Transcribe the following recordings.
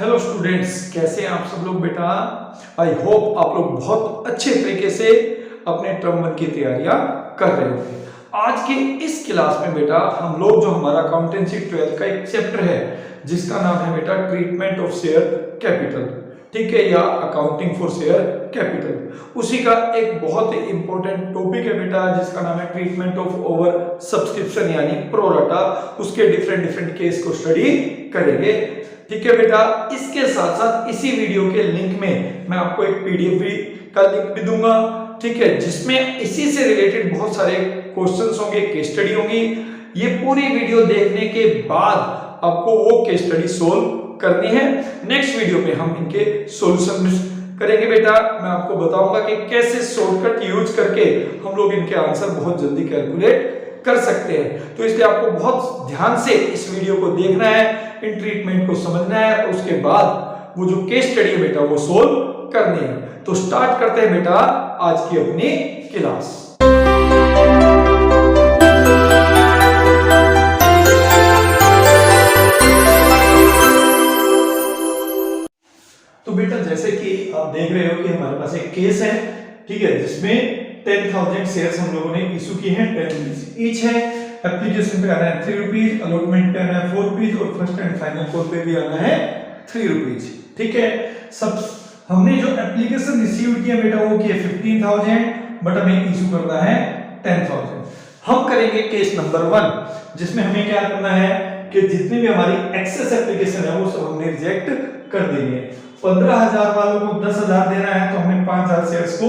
Hello students, कैसे हैं आप सब लोग बेटा। आई होप आप लोग बहुत अच्छे तरीके से अपने टर्म 1 की तैयारियां कर रहे होंगे। आज के इस क्लास में बेटा हम लोग जो हमारा अकाउंटेंसी 12th का एक चैप्टर है जिसका नाम है बेटा ट्रीटमेंट ऑफ शेयर कैपिटल, ठीक है, या अकाउंटिंग फॉर शेयर कैपिटल, उसी का एक बहुत ही इंपॉर्टेंट टॉपिक है बेटा जिसका नाम है ट्रीटमेंट ऑफ ओवर सब्सक्रिप्शन यानी प्रोराटा। उसके डिफरेंट केस को स्टडी करेंगे, ठीक है बेटा। इसके साथ साथ इसी वीडियो के लिंक में मैं आपको एक पीडीएफ भी का लिंक भी दूंगा, ठीक है, जिसमें इसी से रिलेटेड बहुत सारे क्वेश्चंस होंगे, केस स्टडी होंगी। ये पूरी वीडियो देखने के बाद आपको वो केस स्टडी सोल्व करनी है। नेक्स्ट वीडियो में हम इनके सॉल्यूशन करेंगे बेटा। मैं आपको बताऊंगा कि कैसे शॉर्टकट यूज करके हम लोग इनके आंसर बहुत जल्दी कैलकुलेट कर सकते हैं। तो इसलिए आपको बहुत ध्यान से इस वीडियो को देखना है, इन ट्रीटमेंट को समझना है, और उसके बाद वो जो केस स्टडी है बेटा वो सोल्व करनी है। तो स्टार्ट करते हैं बेटा आज की अपनी क्लास। तो बेटा जैसे कि आप देख रहे हो कि हमारे पास एक केस है, ठीक है, जिसमें 10,000 शेयर्स हम लोगों ने इशू किए हैं, 10 ईच है। एप्लीकेशन पे आना है 3 रुपीज, अलॉटमेंट पे आना है 4 रुपीज, और फर्स्ट एंड फाइनल कॉल पे भी आना है 3 रुपीज, ठीक है। सब हमने जो एप्लीकेशन रिसीव किया बेटा वो किया 15,000, बट हमें इशू करना है 10,000। हम करेंगे केस नंबर 1 जिसमें हमें क्या करना है कि जितनी भी हमारी एक्सेस एप्लीकेशन है वो सब हमने रिजेक्ट कर देंगे। 15,000 वालों को 10,000 देना है तो हमने 5,000 शेयर्स को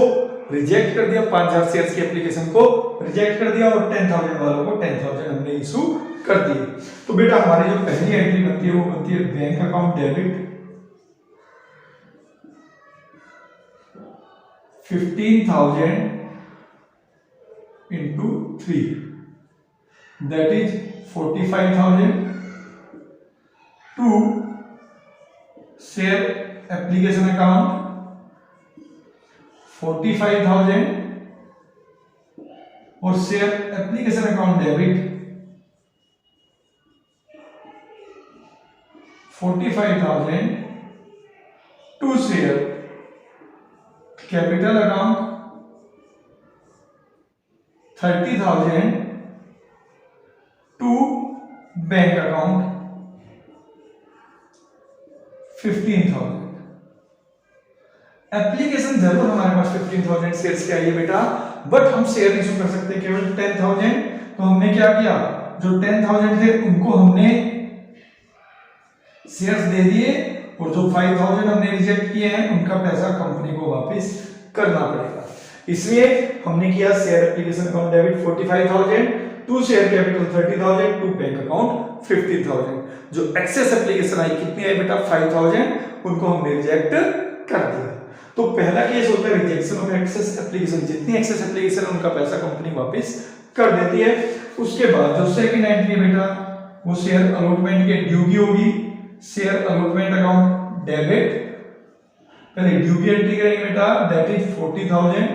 रिजेक्ट कर दिया, 5,000 शेयर्स की एप्लीकेशन को रिजेक्ट कर दिया, और 10,000 वालों को 10,000 हमने इशू कर दिए। तो बेटा हमारी जो पहली एंट्री बनती है वो बनती है bank account debit 15,000 into 3, that is 45,000 to share application account 45,000 और share application account debit 45,000 to share capital account 30,000 to bank account 15,000। Application जरूर हमारे पास 15,000 शेयर्स की आई है बेटा, बट हम शेयर इशू कर सकते हैं केवल 10,000। तो हमने क्या किया, जो 10,000 थे उनको हमने शेयर्स दे दिए, और जो 5,000 हमने रिजेक्ट किए हैं उनका पैसा कंपनी को वापस करना पड़ेगा। इसलिए हमने किया share application account debit 45,000 to share capital 30,000 to bank account 15,000। जो एक्सेस एप्लीकेशन आई कितनी आई बेटा 5,000, उनको हमने रिजेक्ट कर दिया। तो पहला केस होता है रिजेक्शन ऑफ एक्सेस एप्लीकेशन, जितनी एक्सेस एप्लीकेशन उनका पैसा कंपनी वापस कर देती है। उसके बाद जो सेकंड एंट्री बेटा वो शेयर अलॉटमेंट के ड्यू की होगी, शेयर अलॉटमेंट अकाउंट डेबिट, पहले ड्यू की एंट्री करेंगे बेटा, that is 40,000,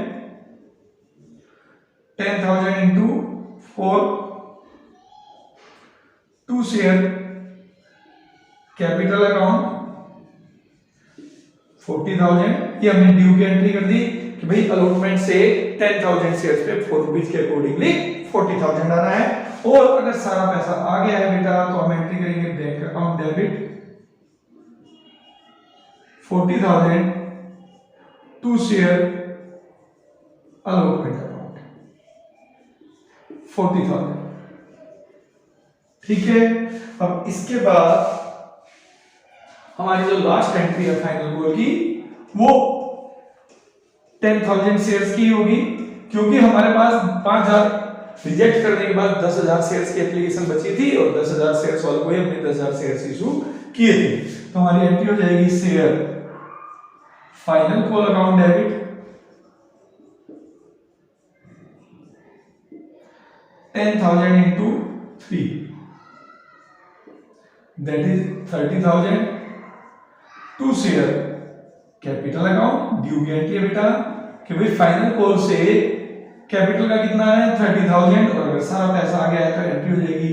10,000 into 4 to share capital account 40,000। ये हमने ड्यू की एंट्री कर दी कि भाई अलॉटमेंट से 10,000 शेयर्स पे 4 रुपीज के अकॉर्डिंगली 40,000 आना है। और अगर सारा पैसा आ गया है बेटा तो हम एंट्री करेंगे bank account debit 40,000 to share allotment account 40,000, ठीक है। अब इसके बाद हमारी जो लास्ट एंट्री है फाइनल कॉल की वो 10,000 शेयर्स की होगी, क्योंकि हमारे पास 5,000 रिजेक्ट करने के बाद 10,000 शेयर्स की एप्लीकेशन बची थी, और 10,000 शेयर्स वालों को ही हमने 10,000 शेयर्स इशू किए थे। तो हमारी एंट्री हो जाएगी share final call account debit 10,000 into 3, that is 30,000 to share capital account. Due की एंट्री है बेटा कि भाई फाइनल कॉल से कैपिटल का कितना है 30,000, और अगर सारा पैसा आ गया है तो एंट्री हो जाएगी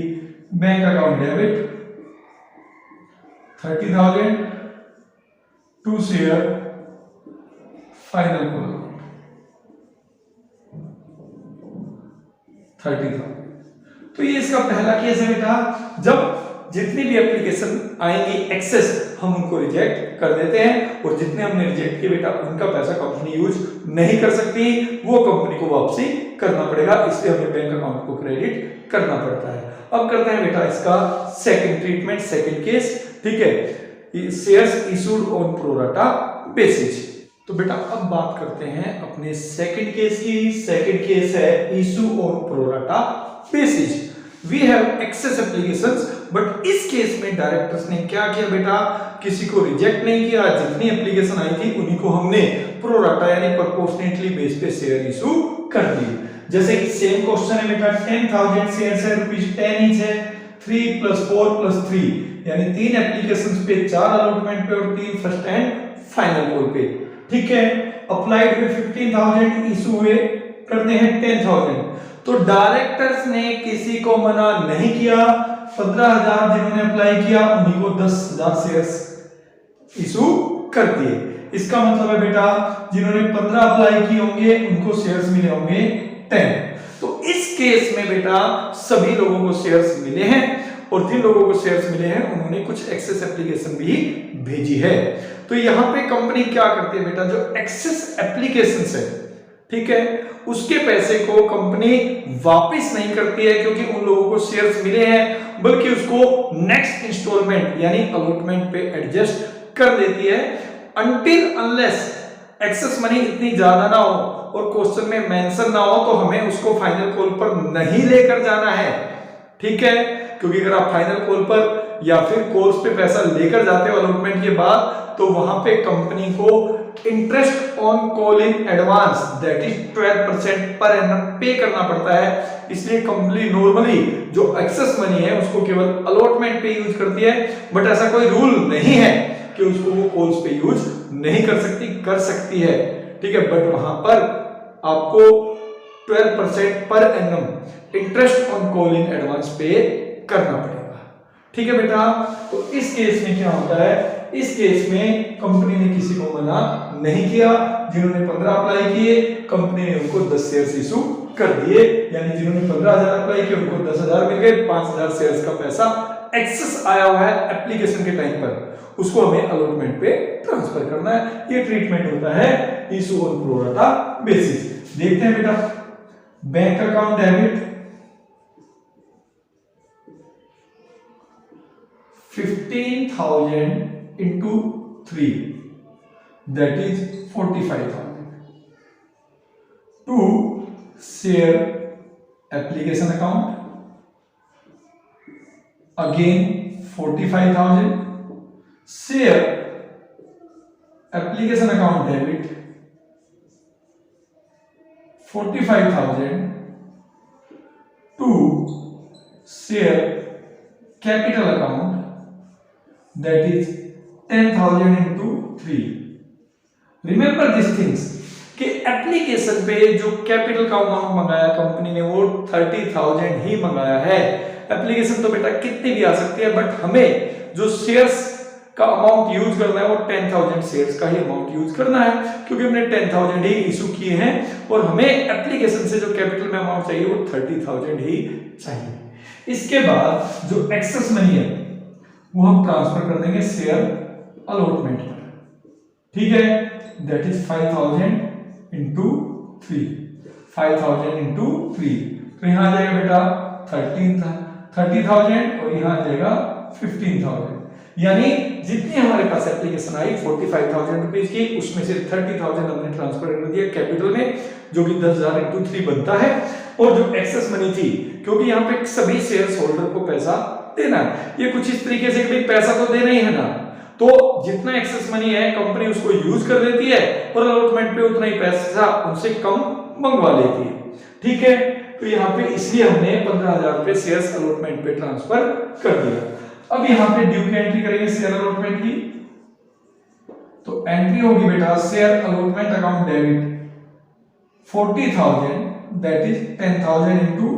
bank account debit 30,000 to share final call 30,000। तो ये इसका पहला केस है बेटा, जब जितनी भी एप्लीकेशन आएंगी एक्सेस हम उनको रिजेक्ट कर देते हैं, और जितने हमने रिजेक्ट किए बेटा उनका पैसा कंपनी यूज नहीं कर सकती, वो कंपनी को वापसी करना पड़ेगा, इसलिए हमें बैंक अकाउंट को क्रेडिट करना पड़ता है। अब करते हैं बेटा इसका सेकंड ट्रीटमेंट, सेकंड केस, ठीक है, shares issued on pro rata basis. तो बेटा अब बात करते हैं अपने सेकंड केस की। सेकंड केस है issue on pro rata basis. We have excess applications, but इस केस में डायरेक्टर्स ने क्या किया बेटा, किसी को रिजेक्ट नहीं किया, जितनी एप्लीकेशन आई थी उन्हीं को हमने प्रोराटा यानी प्रोपोर्शनेटली बेस पे शेयर इशू कर दिए। जैसे कि सेम क्वेश्चन है बेटा, 10,000 शेयर्स है, ₹10 ईच है, 3 + 4 + 3 यानी 3 एप्लीकेशंस पे 4 अलॉटमेंट पे और 3 फर्स्ट एंड फाइनल कॉल पे, ठीक है। अप्लाइड हुए 15,000, इशू हुए करने हैं 10,000। तो डायरेक्टर्स ने किसी को मना नहीं किया, 15,000 जिन्होंने अप्लाई किया उन्हीं को 10,000 शेयर्स इशू कर दिए। इसका मतलब है बेटा जिन्होंने 15 अप्लाई किए होंगे उनको शेयर्स मिले होंगे 10। तो इस केस में बेटा सभी लोगों को शेयर्स मिले हैं, और जिन लोगों को शेयर्स मिले हैं उन्होंने कुछ एक्सेस एप्लीकेशन भी भेजी है। तो यहां पे कंपनी क्या करती है बेटा, जो एक्सेस एप्लीकेशंस है, ठीक है, उसके पैसे को कंपनी वापस नहीं करती है क्योंकि उन लोगों को शेयर्स मिले हैं, बल्कि उसको नेक्स्ट इंस्टॉलमेंट यानी अलॉटमेंट पे एडजस्ट कर देती है, अनटिल अनलेस एक्सेस मनी इतनी ज्यादा ना हो और क्वेश्चन में मेंशन ना हो तो हमें उसको फाइनल कॉल पर नहीं लेकर जाना है, ठीक है। क्योंकि अगर आप फाइनल कॉल पर या फिर कॉल्स पे पैसा लेकर जाते हो अलॉटमेंट के बाद, तो वहां पे कंपनी को interest on call in advance that is 12% per annum पे करना पड़ता है। इसलिए कंपनी नॉर्मली जो एक्सेस मनी है उसको केवल अलॉटमेंट पे यूज करती है, बट ऐसा कोई रूल नहीं है कि उसको वो कॉल्स पे यूज नहीं कर सकती, कर सकती है, ठीक है। बट वहां पर आपको 12% per annum interest on call in advance पे करना पड़ेगा, ठीक है बेटा। तो इस केस में क्या होता है, इस केस में कंपनी ने किसी को मना नहीं किया, जिन्होंने 15 अप्लाई किए कंपनी ने उनको 10 शेयर्स इशू कर दिए, यानी जिन्होंने 15,000 अप्लाई किए उनको 10,000 मिल गए, 5,000 शेयर्स का पैसा एक्सेस आया हुआ है एप्लीकेशन के टाइम पर, उसको हमें अलॉटमेंट पे ट्रांसफर करना है। ये ट्रीटमेंट होता है इशू ऑन प्रोराटा बेसिस। देखते हैं बेटा, bank account debit 15,000 into 3 that is 45,000 to share application account again 45,000 share application account debit 45,000 to share capital account that is 10,000 into 3. Remember these things कि application पे जो capital का amount मंगाया company ने वो 30,000 ही मंगाया है। एप्लीकेशन तो बेटा कितनी भी आ सकती है, बट हमें जो शेयर्स का अमाउंट यूज करना है वो 10,000 शेयर्स का ही अमाउंट यूज करना है, क्योंकि हमने 10,000 ही इशू किए हैं और हमें एप्लीकेशन से जो कैपिटल में अमाउंट चाहिए वो 30,000 ही चाहिए। इसके बाद जो एक्सेस मनी है वो हम ट्रांसफर कर देंगे शेयर अलॉटमेंट पर, ठीक है। दैट इज 5,000 इंटू 3, 5,000 इंटू 3, तो यहां आ जाएगा बेटा 30,000 और यहां आ जाएगा 15,000, यानी जितनी हमारे पास एप्लीकेशन आई 45,000 रुपीज की, उसमें से 30,000 हमने ट्रांसफर कर दिया कैपिटल में, जो कि 10,000 इंटू 3 बनता है। और जो एक्सेस मनी थी, क्योंकि यहाँ पे सभी शेयर्स होल्डर को पैसा देना है, ये कुछ इस तरीके से कि पैसा तो देना ही है ना, तो जितना एक्सेस मनी है कंपनी उसको यूज कर लेती है और अलॉटमेंट पे उतना ही पैसा उनसे कम मंगवा लेती है, ठीक है। तो यहाँ पे इसलिए हमने 15,000 रुपए शेयर्स अलॉटमेंट पे ट्रांसफर कर दिया। अब यहाँ पे ड्यू की एंट्री करेंगे शेयर अलॉटमेंट की, तो एंट्री होगी बेटा share allotment account debit 40,000 that is 10,000 into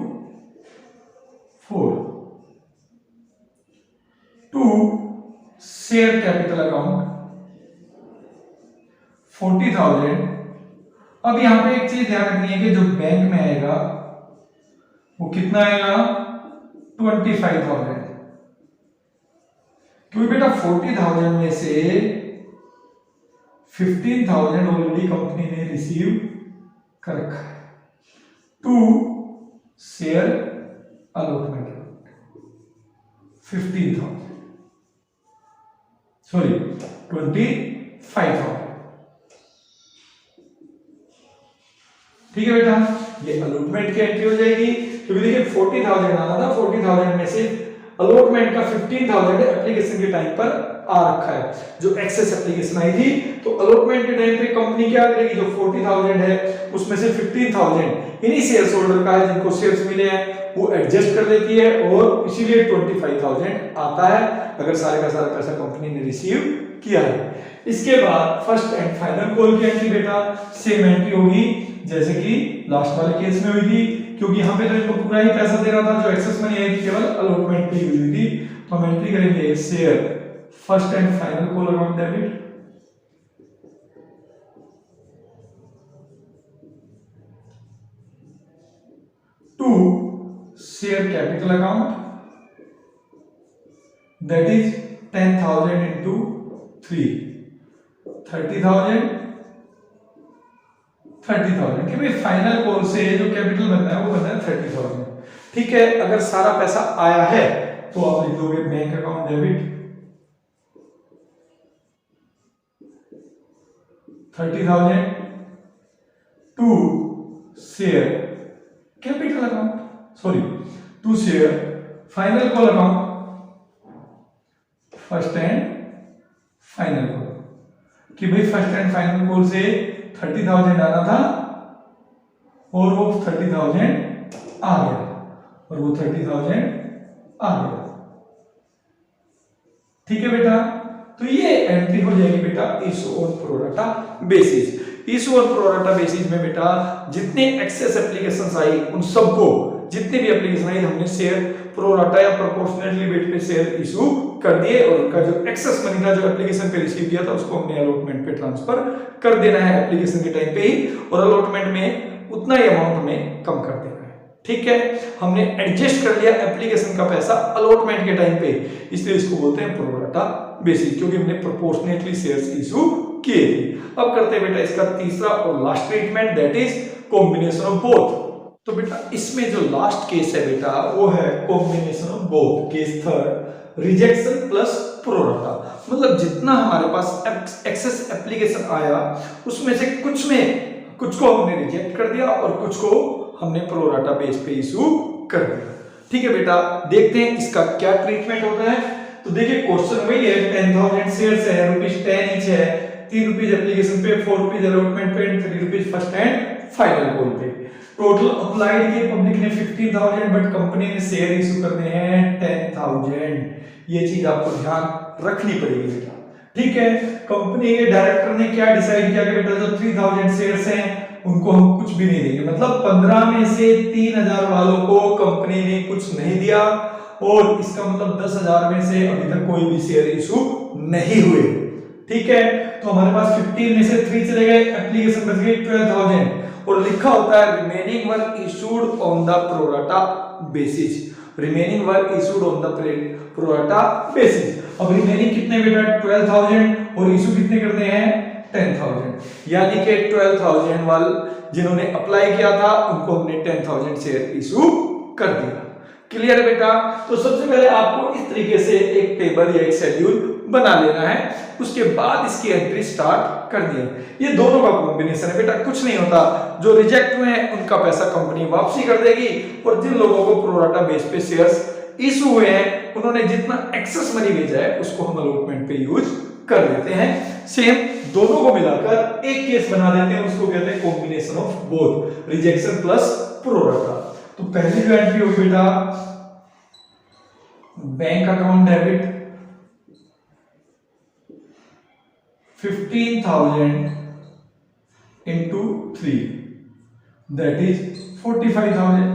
4 to share capital account 40,000। अब यहाँ पे एक चीज ध्यान रखनी है कि जो बैंक में आएगा वो कितना आएगा, 25,000। क्योंकि बेटा 40,000 में से 15,000 ऑलरेडी कंपनी ने रिसीव कर रखा है टू शेयर अलॉटमेंट, 15,000 सॉरी 25,000। ठीक है बेटा, ये अलॉटमेंट की एंट्री हो जाएगी। क्योंकि देखिए 40,000 आना था, 40,000 में से अलॉटमेंट का 15,000 एप्लीकेशन के टाइम पर आ रखा है, जो एक्सेस एप्लीकेशन आई थी। तो अलॉटमेंट के टाइम पे कंपनी क्या करेगी, जो 40,000 है उसमें से 15,000 इन्हीं शेयर होल्डर का है जिनको शेयर्स मिले हैं, वो एडजस्ट कर देती है और इसीलिए 25,000 आता है अगर सारे का सारा पैसा कंपनी ने रिसीव किया है। इसके बाद फर्स्ट एंड फाइनल कॉल की एंट्री बेटा सेम एंट्री होगी जैसे कि लास्ट वाले केस में हुई थी, क्योंकि यहाँ पे तो इनको पूरा ही पैसा देना था, जो एक्सेस मनी आई थी केवल अलॉटमेंट पे हुई थी। तो हम एंट्री करेंगे share first and final call account debit to share capital account, that is 10,000 into 3, 30,000 कि भाई फाइनल कॉल से जो कैपिटल बनना है वो बनना है 30,000। ठीक है, अगर सारा पैसा आया है तो आप लिख दोगे bank account debit 30,000 to share capital account, sorry to share final call account first and final call, कि भाई फर्स्ट एंड फाइनल कॉल से 30,000 आना था और वो 30,000 आ गया और वो 30,000 आ गया। ठीक है बेटा, तो ये एंट्री हो जाएगी बेटा issue on pro rata basis. Issue on pro rata basis में बेटा जितने एक्सेस एप्लीकेशंस आई उन सबको, जितने भी एप्लीकेशन आई हमने शेयर प्रोराटा या प्रोपोर्शनली वेट पे शेयर इशू कर दिए और उनका जो एक्सेस मनी था जो एप्लीकेशन पे रिसीव किया था उसको हमने अलॉटमेंट पे ट्रांसफर कर देना है एप्लीकेशन के टाइम पे ही, और अलॉटमेंट में उतना ही अमाउंट हमें कम कर देना है। ठीक है, हमने एडजस्ट कर लिया एप्लीकेशन का पैसा अलॉटमेंट के टाइम पे, इसलिए इसको बोलते हैं प्रोराटा बेसिस, क्योंकि हमने प्रोपोर्शनेटली शेयर्स इशू किए थे। अब करते हैं बेटा इसका तीसरा और last treatment, that is combination of both. तो बेटा इसमें जो लास्ट केस है बेटा वो है combination of both, case third rejection plus pro rata. मतलब जितना हमारे पास एक्सेस एप्लीकेशन आया उसमें से कुछ को हमने रिजेक्ट कर दिया और कुछ को हमने प्रोराटा बेस पे इशू कर दिया। ठीक है बेटा, देखते हैं इसका क्या ट्रीटमेंट होता है। तो देखिए क्वेश्चन वही है, 10,000 शेयर्स है, ₹10 ईच है, ₹3 एप्लीकेशन पे, ₹4 अलॉटमेंट पे, ₹3 फर्स्ट एंड फाइनल कॉल पे। टोटल अप्लाइड किए पब्लिक ने 15,000 बट कंपनी ने शेयर इशू करने हैं 10,000। ये चीज आपको ध्यान रखनी पड़ेगी बेटा। ठीक है, कंपनी के डायरेक्टर ने क्या डिसाइड किया कि बेटा जो 3,000 शेयर्स हैं उनको हम कुछ भी नहीं देंगे, मतलब 15 में से 3,000 वालों को कंपनी ने कुछ नहीं दिया, और इसका मतलब 10,000 में से अभी तक कोई भी शेयर इशू नहीं हुए। ठीक है, तो हमारे पास 15 में से 3 चले गए, एप्लीकेशन बच गई 12,000, और लिखा होता है remaining were issued on the pro rata basis, remaining were issued on the pro rata basis. अब रिमेनिंग कितने बेटा 12,000 और इशू कितने करने हैं 10,000, यानी कि 12,000 वाले जिन्होंने अप्लाई किया था उनको हमने 10,000 शेयर इशू कर दिया। क्लियर है बेटा? तो सबसे पहले आपको इस तरीके से एक टेबल या एक शेड्यूल बना लेना है, उसके बाद इसकी एंट्री स्टार्ट कर दिया। ये दोनों का कॉम्बिनेशन है बेटा, कुछ नहीं होता, जो रिजेक्ट हुए हैं उनका पैसा कंपनी वापसी कर देगी, और जिन लोगों को प्रोराटा बेस पे शेयर्स इशू हुए हैं उन्होंने जितना एक्सेस मनी भेजा है उसको हम अलॉटमेंट पे यूज कर लेते हैं। सेम दोनों को मिलाकर एक केस बना देते हैं, उसको कहते हैं combination of both, rejection plus pro rata. तो पहली जो एंट्री होगी बेटा bank account debit 15,000 into 3, that is 45,000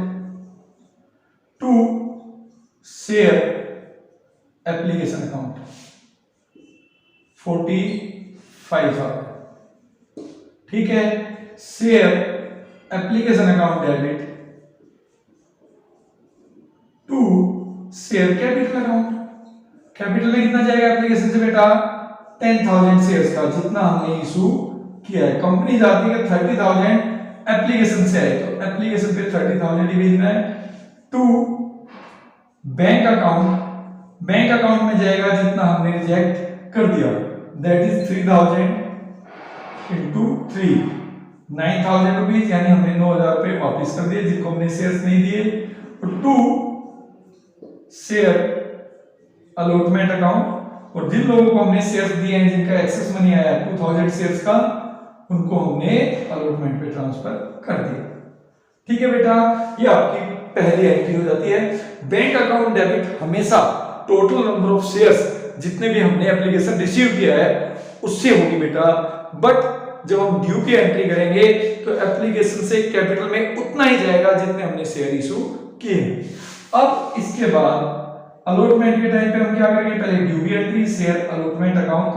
to share application account 45,000। ठीक है, share application account debit to share capital account. Capital में कितना जाएगा एप्लीकेशन से बेटा? 10,000 शेयर्स का, जितना हमने इशू किया है। कंपनी जाती है 30,000 एप्लीकेशन से आए, तो एप्लीकेशन पे 30,000 ही भेजना है। To bank account, bank account में जाएगा जितना हमने रिजेक्ट कर दिया, दैट इज 3,000 इंटू 3, 9,000 रुपीज, यानी हमने 9,000 रुपए वापिस कर दिए जिनको हमने शेयर्स नहीं दिए। और टू शेयर अलॉटमेंट अकाउंट, और जिन लोगों को हमने शेयर्स दिए हैं, जिनका एक्सेस मनी आया 2,000 शेयर्स का, उनको हमने अलॉटमेंट पे ट्रांसफर कर दिया। ठीक है बेटा, ये आपकी पहली एंट्री हो जाती है। बैंक अकाउंट डेबिट हमेशा टोटल नंबर ऑफ शेयर्स जितने भी हमने एप्लीकेशन रिसीव किया है उससे होगी बेटा, बट जब हम ड्यू की एंट्री करेंगे तो एप्लीकेशन से कैपिटल में उतना ही जाएगा जितने हमने शेयर इशू किए। अब इसके बाद अलॉटमेंट के टाइम पे हम क्या करेंगे? पहले ड्यू की entry, share allotment account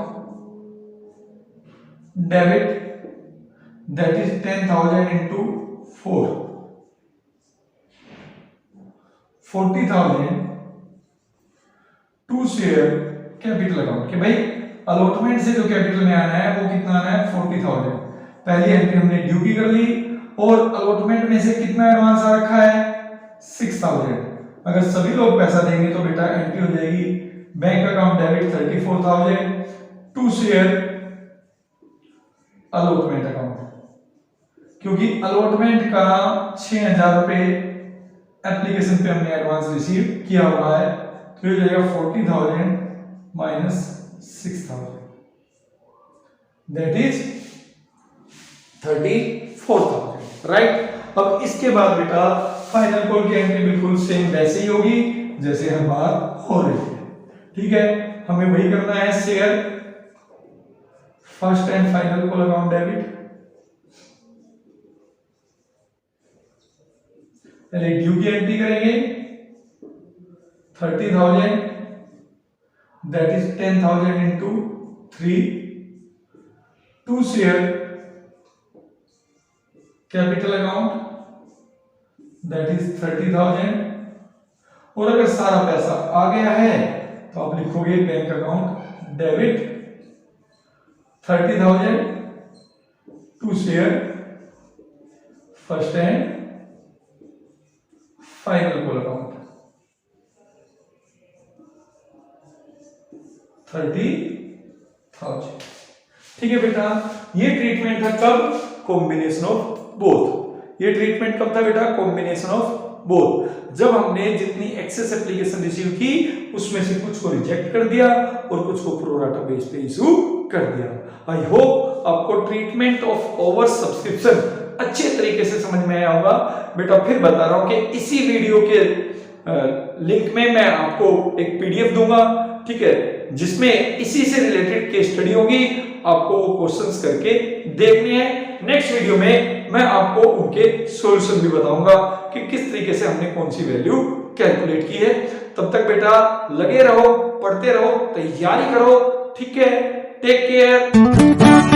debit, that is 10,000 into 4, 40,000 to share capital account. कि भाई अलॉटमेंट से जो कैपिटल में आना है वो कितना आना है? 40,000। पहली एंट्री हमने ड्यू की कर ली, और अलॉटमेंट में से कितना एडवांस आ रखा है? 6,000। अगर सभी लोग पैसा देंगे तो बेटा एंट्री हो जाएगी bank account debit 34,000 to share allotment account, क्योंकि अलॉटमेंट का 6,000 रुपए एप्लीकेशन पे हमने एडवांस रिसीव किया हुआ है, तो ये जाएगा 40,000 माइनस 6,000, दैट इज 34,000, राइट। अब इसके बाद बेटा फाइनल कॉल की एंट्री बिल्कुल सेम वैसे ही होगी जैसे हर बार हो रही है। ठीक है, हमें वही करना है, share first and final call account debit. पहले ड्यू की एंट्री करेंगे 30,000, that is 10,000 into 3 to share capital account, that is 30,000। और अगर सारा पैसा आ गया है तो आप लिखोगे bank account debit 30,000 to share first and final call account 30,000। ठीक है बेटा, ये ट्रीटमेंट था कब? Combination of both. ये ट्रीटमेंट कब था बेटा? Combination of both. जब हमने जितनी एक्सेस एप्लीकेशन रिसीव की उसमें से कुछ को रिजेक्ट कर दिया और कुछ को प्रो राटा बेस पे इशू कर दिया। आई होप आपको ट्रीटमेंट ऑफ ओवर सब्सक्रिप्शन अच्छे तरीके से समझ में आया होगा। बेटा फिर बता रहा हूं कि इसी वीडियो के लिंक में मैं आपको एक पीडीएफ दूंगा, ठीक है, जिसमें इसी से रिलेटेड केस स्टडी होगी। आपको क्वेश्चंस करके देखने हैं। नेक्स्ट वीडियो में मैं आपको उनके सॉल्यूशन भी बताऊंगा कि किस तरीके से हमने कौन सी वैल्यू कैलकुलेट की है। तब तक बेटा लगे रहो, पढ़ते रहो, तैयारी करो, ठीक है। Take care.